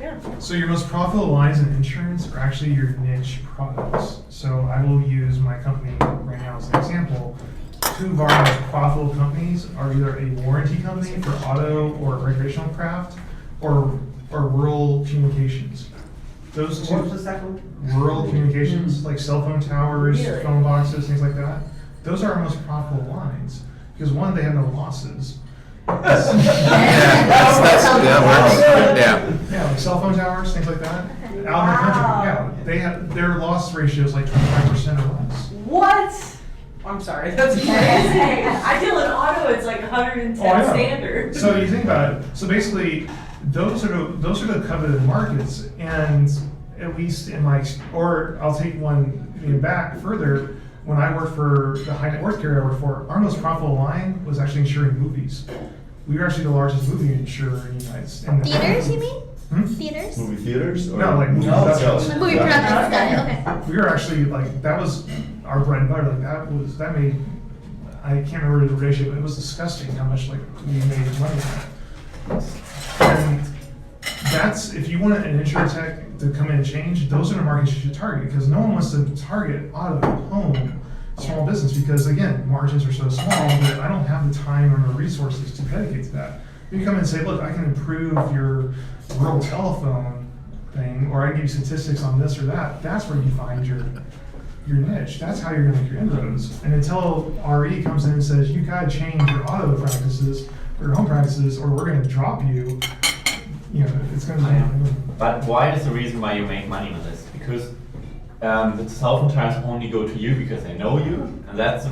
[SPEAKER 10] Yeah.
[SPEAKER 2] So your most profitable lines in insurance are actually your niche products. So I will use my company right now as an example. 2 of our most profitable companies are either a warranty company for auto or recreational craft, or rural communications. Those 2.
[SPEAKER 10] What's the second?
[SPEAKER 2] Rural communications, like cell phone towers,
[SPEAKER 10] Really?
[SPEAKER 2] phone boxes, things like that. Those are our most profitable lines because one, they have no losses. Yeah, like cell phone towers, things like that. Out in the country, they have their loss ratio is like 25% or less.
[SPEAKER 10] What? I'm sorry, that's crazy. I deal in auto, it's like 110 standard.
[SPEAKER 2] So you think about it. So basically, those are the coveted markets, and at least in my, or I'll take one back further. When I worked for the high net worth carrier I worked for, our most profitable line was actually insuring movies. We were actually the largest movie insurer in the United States.
[SPEAKER 6] Theaters, you mean?
[SPEAKER 2] Hmm?
[SPEAKER 6] Theaters?
[SPEAKER 5] Movie theaters? Or?
[SPEAKER 2] No, like movie productions.
[SPEAKER 6] Movie productions, got it, okay.
[SPEAKER 2] We were actually like, that was our bread and butter. Like that made, I can't remember the ratio, but it was disgusting how much like we made money on it. And that's, if you want an insurance tech to come in and change, those are the markets you should target, because no one wants to target auto, home, small business, because again, margins are so small that I don't have the time or the resources to dedicate to that. If you come in and say, look, I can improve your rural telephone thing, or I can give you statistics on this or that, that's where you find your niche. That's how you're gonna make your inroads. And until RE comes in and says, you gotta change your auto practices, or your home practices, or we're gonna drop you, it's gonna happen.
[SPEAKER 7] But why is the reason why you make money on this? Because the cell phone towers only go to you because they know you, and that's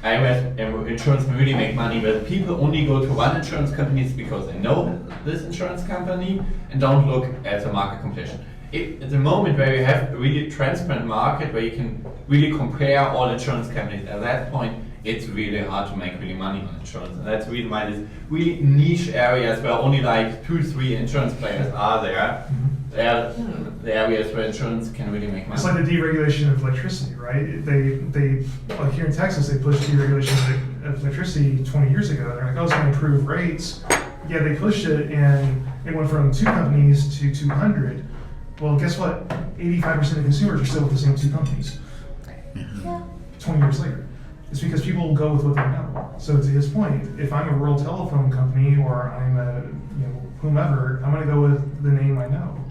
[SPEAKER 7] insurance really make money, but people only go to one insurance company because they know this insurance company and don't look at the market competition. At the moment where you have a really transparent market where you can really compare all insurance companies, at that point it's really hard to make really money on insurance. And that's the reason why these really niche areas where only like 2-3 insurance players are there, they are the areas where insurance can really make money.
[SPEAKER 2] It's like the deregulation of electricity, right? They like here in Texas, they pushed deregulation of electricity 20 years ago. They're like, oh, it's going to improve rates. Yeah, they pushed it, and it went from 2 companies to 200. Well, guess what? 85% of consumers are still with the same 2 companies.
[SPEAKER 6] Yeah.
[SPEAKER 2] 20 years later. It's because people will go with what they know. So to his point, if I'm a rural telephone company or I'm a whomever, I'm going to go with the name I know.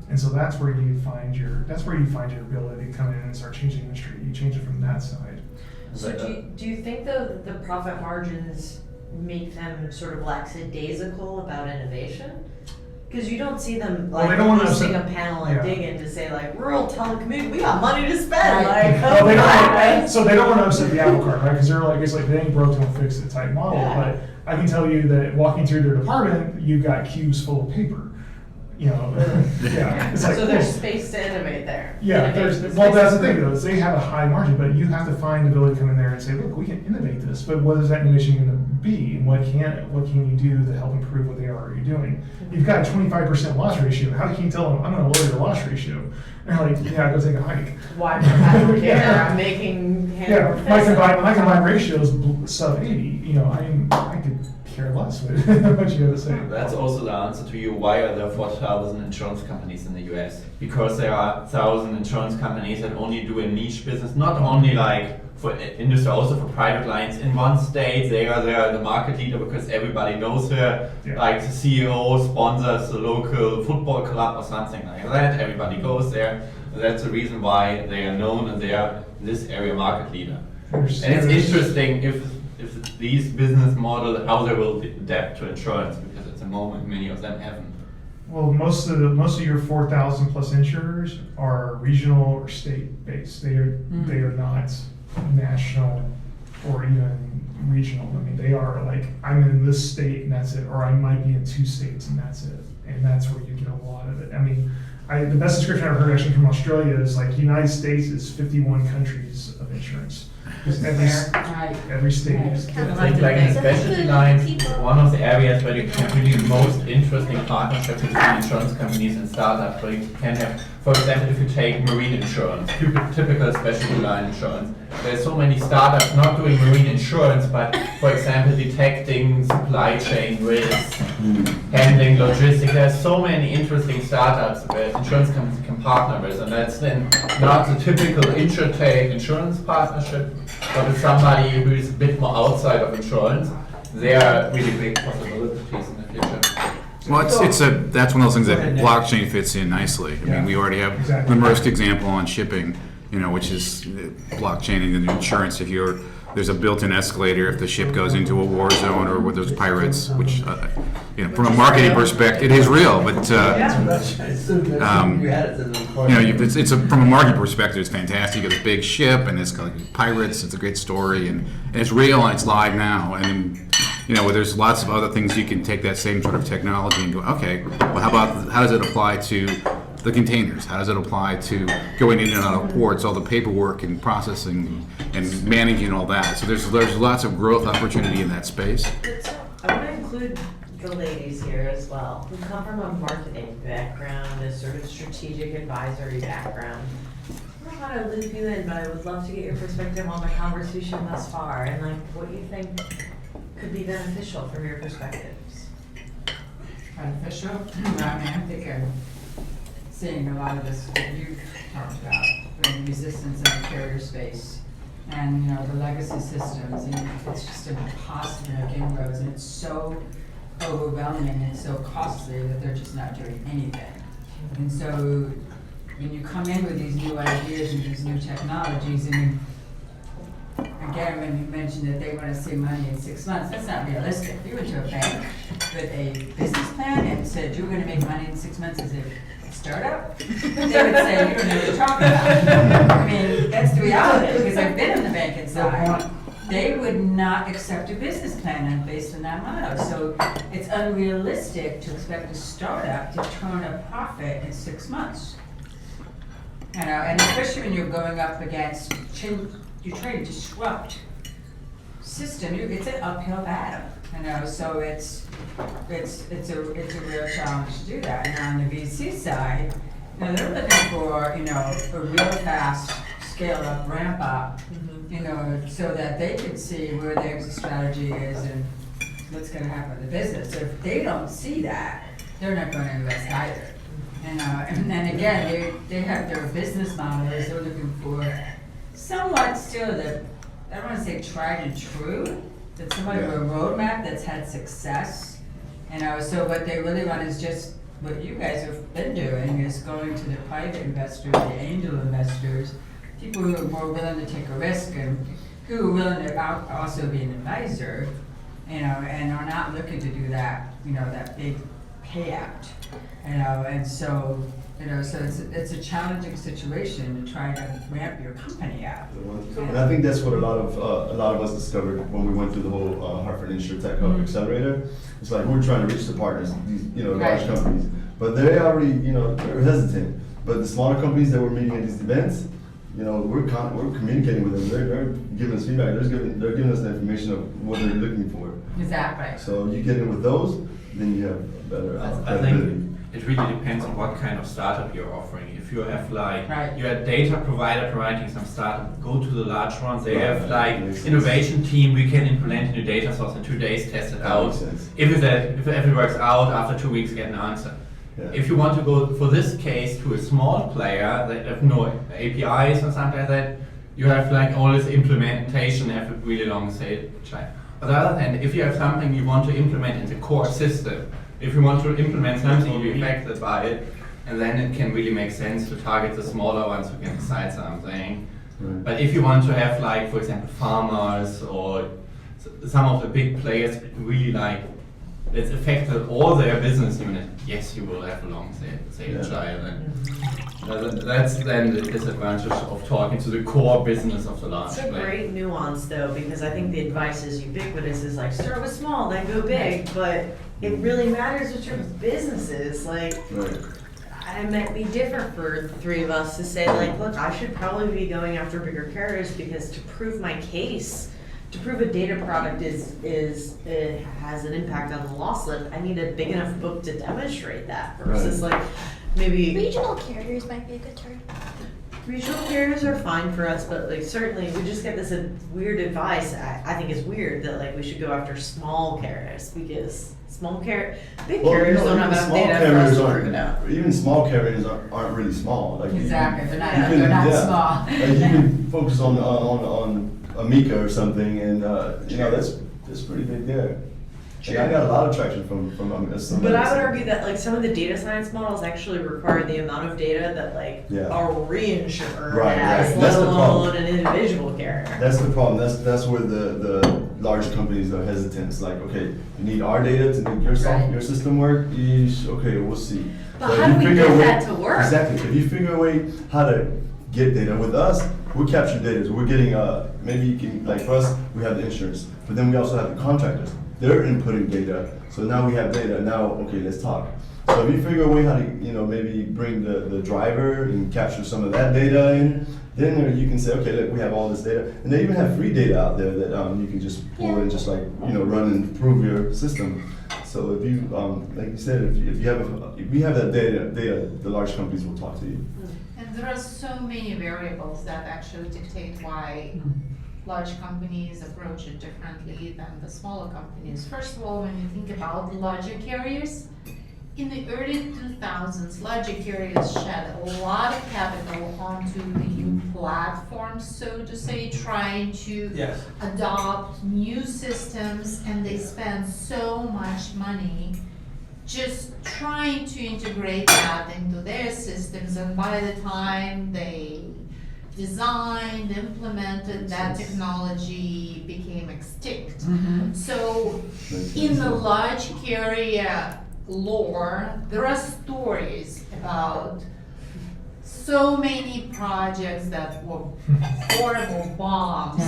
[SPEAKER 2] And so that's where you find your ability to come in and start changing the industry. You change it from that side.
[SPEAKER 10] So do you think though that the profit margins make them sort of lackadaisical about innovation? Because you don't see them
[SPEAKER 2] Well, they
[SPEAKER 10] like
[SPEAKER 2] don't wanna
[SPEAKER 10] hosting a
[SPEAKER 2] upset-
[SPEAKER 10] panel
[SPEAKER 2] yeah.
[SPEAKER 10] at DigIn to say like rural telecommuting, we got money to spend. Like,
[SPEAKER 2] Well, they
[SPEAKER 10] right?
[SPEAKER 2] so they don't want to upset the apple cart, right? Because they're like, it's like, they ain't broke, don't fix it type model.
[SPEAKER 10] Yeah.
[SPEAKER 2] But I can tell you that walking through their department, you've got cubes full of paper. You know, yeah. It's like,
[SPEAKER 10] So there's
[SPEAKER 2] well,
[SPEAKER 10] space to innovate there.
[SPEAKER 2] yeah,
[SPEAKER 10] Innovation
[SPEAKER 2] well,
[SPEAKER 10] space.
[SPEAKER 2] that's the thing though, is they have a high margin, but you have to find the ability to come in there and say, look, we can innovate this, but what is that innovation going to be? And what can you do to help improve what they are already doing? You've got a 25% loss ratio. How can you tell them, I'm going to lower your loss ratio? And they're like, yeah, go take a hike.
[SPEAKER 10] Why do I don't care? I'm making
[SPEAKER 2] Yeah, my combined ratio is sub 80. You know, I could care less what you have to say.
[SPEAKER 7] That's also the answer to you. Why are there 4,000 insurance companies in the US? Because there are 1,000 insurance companies that only do a niche business, not only like for industry, also for private clients. In one state, they are the market leader because everybody knows her.
[SPEAKER 2] Yeah.
[SPEAKER 7] Like the CEO sponsors the local football club or something like that. Everybody goes there. That's the reason why they are known and they are this area market leader. And it's interesting if these business models, how they will adapt to insurance, because at the moment many of them haven't.
[SPEAKER 2] Well, most of your 4,000 plus insurers are regional or state based. They are not national or even regional. I mean, they are like, I'm in this state and that's it, or I might be in 2 states and that's it. And that's where you get a lot of it. I mean, the best description I've heard actually from Australia is like United States is 51 countries of insurance. Because every state is.
[SPEAKER 7] I think like in specialty lines, one of the areas where you can really most interesting partnerships between insurance companies and startups, where you can have, for example, if you take marine insurance, typical specialty line insurance, there's so many startups not doing marine insurance, but for example, detecting supply chain risks, handling logistics. There's so many interesting startups where insurance companies can partner with, and that's then not the typical insurtech insurance partnership, but with somebody who is a bit more outside of insurance. There are really big possibilities in the future.
[SPEAKER 3] Well, that's one of those things that blockchain fits in nicely. I mean, we already have the Maersk example on shipping, which is blockchain and insurance. There's a built-in escalator if the ship goes into a war zone or where there's pirates, which, from a marketing perspective, it is real. But from a marketing perspective, it's fantastic. You got a big ship and it's got pirates. It's a great story and it's real and it's live now. And where there's lots of other things you can take that same sort of technology and go, okay, well, how does it apply to the containers? How does it apply to going in and out of ports, all the paperwork and processing and managing all that? So there's lots of growth opportunity in that space.
[SPEAKER 10] I want to include the ladies here as well, who come from a marketing background, a sort of strategic advisory background. I don't know how to loop you in, but I would love to get your perspective on the conversation thus far and like what you think could be beneficial from your perspectives.
[SPEAKER 8] Beneficial? I think I'm seeing a lot of this that you talked about, the resistance in the carrier space. And the legacy systems, it's just impossible to make inroads, and it's so overwhelming and so costly that they're just not doing anything. And so when you come in with these new ideas and these new technologies, and again, when you mentioned that they want to see money in 6 months, that's not realistic. If you went to a bank with a business plan and said you were going to make money in 6 months as a startup, they would say, you don't know what you're talking about. I mean, that's the reality, because I've been in the banking side. They would not accept a business plan based on that model. So it's unrealistic to expect a startup to turn a profit in 6 months. And especially when you're going up against, you're trying to disrupt system, it's an uphill battle, you know, so it's a real challenge to do that. And on the VC side, you know, they're looking for, you know, a real fast scale up, ramp up, you know, so that they can see where their exit strategy is and what's gonna happen with the business. So if they don't see that, they're not gonna invest either. And then again, they have their business models, they're looking for somewhat still the, I don't wanna say tried and true, but somewhat of a roadmap that's had success. You know, so what they really want is just what you guys have been doing, is going to the private investors, the angel investors, people who are more willing to take a risk and who are willing to also be an advisor, you know, and are not looking to do that, you know, that big payout, you know, and so, you know, so it's a challenging situation to try to ramp your company up.
[SPEAKER 5] And I think that's what a lot of us discovered when we went through the whole Hartford InsurTech Hub Accelerator. It's like we're trying to reach the partners, these, you know, large companies, but they already, you know, they're hesitant. But the smaller companies that we're meeting at these events, you know, we're communicating with them. They're giving us feedback. They're giving us the information of what they're looking for.
[SPEAKER 8] Exactly.
[SPEAKER 5] So you get in with those, then you have a better
[SPEAKER 7] I
[SPEAKER 5] credibility.
[SPEAKER 7] think it really depends on what kind of startup you're offering. If you have like,
[SPEAKER 8] Right.
[SPEAKER 7] you're a data provider providing some startup, go to the large ones. They
[SPEAKER 5] Right.
[SPEAKER 7] have like
[SPEAKER 5] Makes sense.
[SPEAKER 7] innovation team, we can implement a new data source in 2 days, test it
[SPEAKER 5] That
[SPEAKER 7] out.
[SPEAKER 5] makes sense.
[SPEAKER 7] If it works out, after 2 weeks get an answer.
[SPEAKER 5] Yeah.
[SPEAKER 7] If you want to go, for this case, to a small player that have no APIs or something like that, you have like all this implementation, have a really long sales cycle. On the other hand, if you have something you want to implement in the core system, if you want to implement something, you'll be affected by it, and then it can really make sense to target the smaller ones who can decide something.
[SPEAKER 5] Right.
[SPEAKER 7] But if you want to have like, for example, farmers or some of the big players really like, it's affected all their business unit, yes, you will have a long sales cycle. And that's then the disadvantage of talking to the core business of the large
[SPEAKER 10] It's a
[SPEAKER 7] player.
[SPEAKER 10] great nuance though, because I think the advice is ubiquitous, is like start with small, then go big, but it really matters what your business is, like,
[SPEAKER 5] Right.
[SPEAKER 10] it might be different for the three of us to say like, look, I should probably be going after bigger carriers because to prove my case, to prove a data product it has an impact on the loss lift, I need a big enough book to demonstrate that versus like maybe
[SPEAKER 6] Regional carriers might be a good term.
[SPEAKER 10] regional carriers are fine for us, but like certainly we just get this weird advice. I think it's weird that like we should go after small carriers because big carriers don't have enough data for us to prove it out.
[SPEAKER 5] Even small carriers aren't really small. Like
[SPEAKER 8] Exactly,
[SPEAKER 5] you
[SPEAKER 8] they're
[SPEAKER 5] can-
[SPEAKER 8] not
[SPEAKER 5] yeah.
[SPEAKER 8] small.
[SPEAKER 5] Like you can focus on Amica or something, and you know that's pretty big there. And I got a lot of traction from some.
[SPEAKER 10] But I would argue that like some of the data science models actually require the amount of data that like
[SPEAKER 5] Yeah.
[SPEAKER 10] a reinsurer
[SPEAKER 5] Right,
[SPEAKER 10] has,
[SPEAKER 5] right.
[SPEAKER 10] let
[SPEAKER 5] That's the problem.
[SPEAKER 10] alone an individual carrier.
[SPEAKER 5] That's the problem. That's where the large companies are hesitant. It's like, okay, you need our data to make
[SPEAKER 8] Right.
[SPEAKER 5] your system work. Okay, we'll see.
[SPEAKER 10] But
[SPEAKER 5] if
[SPEAKER 10] how
[SPEAKER 5] you
[SPEAKER 10] do we
[SPEAKER 5] figure
[SPEAKER 10] get
[SPEAKER 5] a way-
[SPEAKER 10] that to work?
[SPEAKER 5] Exactly. If you figure a way how to get data with us, we capture data. So we're getting maybe you can, like for us, we have the insurance, but then we also have the contractors. They're inputting data. So now we have data. Now, okay, let's talk. So if you figure a way how to, you know, maybe bring the driver and capture some of that data in, then you can say, okay, look, we have all this data, and they even have free data out there that you can just pull and just like, you know, run and improve your system. So if you, like you said, if we have that data, the large companies will talk to you.
[SPEAKER 9] And there are so many variables that actually dictate why large companies approach it differently than the smaller companies. First of all, when you think about larger carriers, in the early 2000s, larger carriers shed a lot of capital onto the new platforms, so to say, trying to
[SPEAKER 4] Yes.
[SPEAKER 9] adopt new systems, and they spend so much money just trying to integrate that into their systems, and by the time they designed, implemented, that technology became extinct. So in the large carrier lore, there are stories about so many projects that were horrible bombs,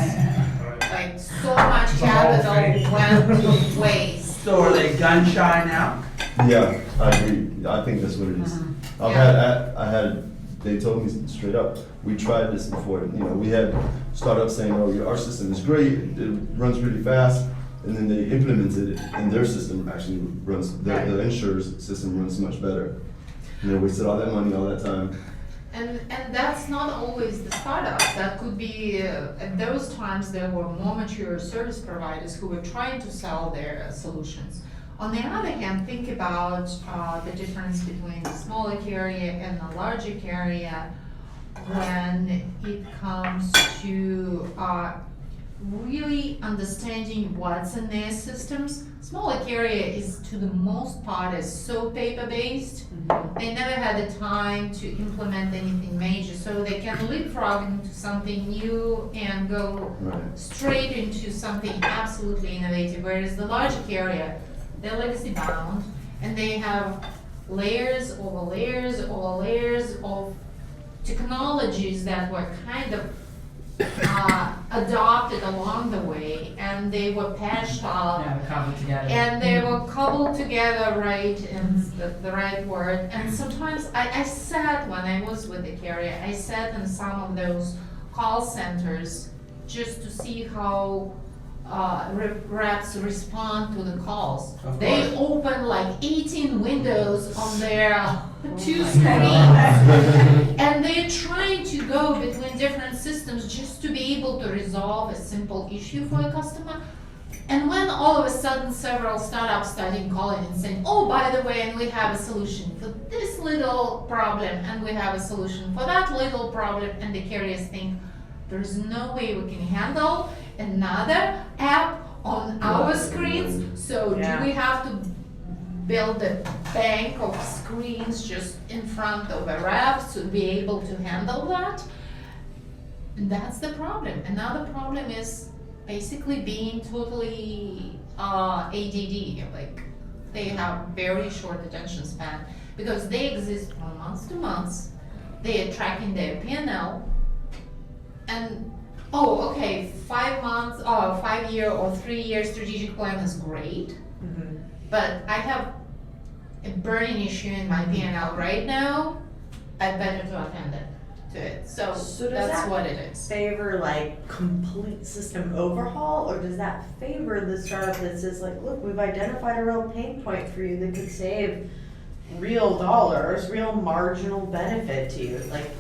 [SPEAKER 9] like so much
[SPEAKER 2] It's a hall of
[SPEAKER 9] capital
[SPEAKER 2] fame.
[SPEAKER 9] went to waste.
[SPEAKER 4] So are they gun shy now?
[SPEAKER 5] Yeah, I agree. I think that's what it is.
[SPEAKER 9] Yeah.
[SPEAKER 5] I had they told me straight up, we tried this before. You know, we had startups saying, oh, our system is great, it runs really fast, and then they implemented it, and their system actually runs, the insurer's system runs much better. And they wasted all that money, all that time.
[SPEAKER 9] And that's not always the startups. That could be, at those times, there were more mature service providers who were trying to sell their solutions. On the other hand, think about the difference between the smaller carrier and the larger carrier when it comes to really understanding what's in their systems. Smaller carrier is, to the most part, is so paper-based. They never had the time to implement anything major, so they can leapfrog into something new and go straight into something absolutely innovative. Whereas the larger carrier, they're legacy bound, and they have layers over layers over layers of technologies that were kind of adopted along the way, and they were patched up.
[SPEAKER 8] Yeah, cobbled together.
[SPEAKER 9] And they were cobbled together, right, and the right word. And sometimes I sat, when I was with the carrier, I sat in some of those call centers just to see how reps respond to the calls. They open like 18 windows on their two screens, and they're trying to go between different systems just to be able to resolve a simple issue for a customer. And when all of a sudden several startups started calling and saying, oh, by the way, and we have a solution for this little problem, and we have a solution for that little problem, and the carriers think, there's no way we can handle another app on our screens, so do we have to build a bank of screens just in front of a rep to be able to handle that? And that's the problem. Another problem is basically being totally ADD, like they have very short attention span because they exist from month to month. They are tracking their P&L, and oh, okay, 5 months, 5 year or 3 year strategic plan is great, but I have a burning issue in my P&L right now. I better to attend to it. So
[SPEAKER 10] does
[SPEAKER 9] that's
[SPEAKER 10] that
[SPEAKER 9] what it is.
[SPEAKER 10] favor like complete system overhaul, or does that favor the startup that says like, look, we've identified a real pain point for you that could save real dollars, real marginal benefit to you? Like,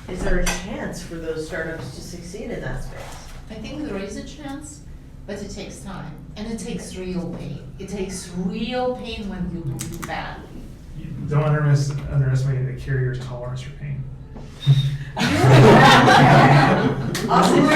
[SPEAKER 10] is there a chance for those startups to succeed in that space?
[SPEAKER 9] I think there is a chance, but it takes time, and it takes real pain. It takes real pain when you do bad.
[SPEAKER 2] You don't underestimate the carrier's tolerance for pain.
[SPEAKER 10] Awesome.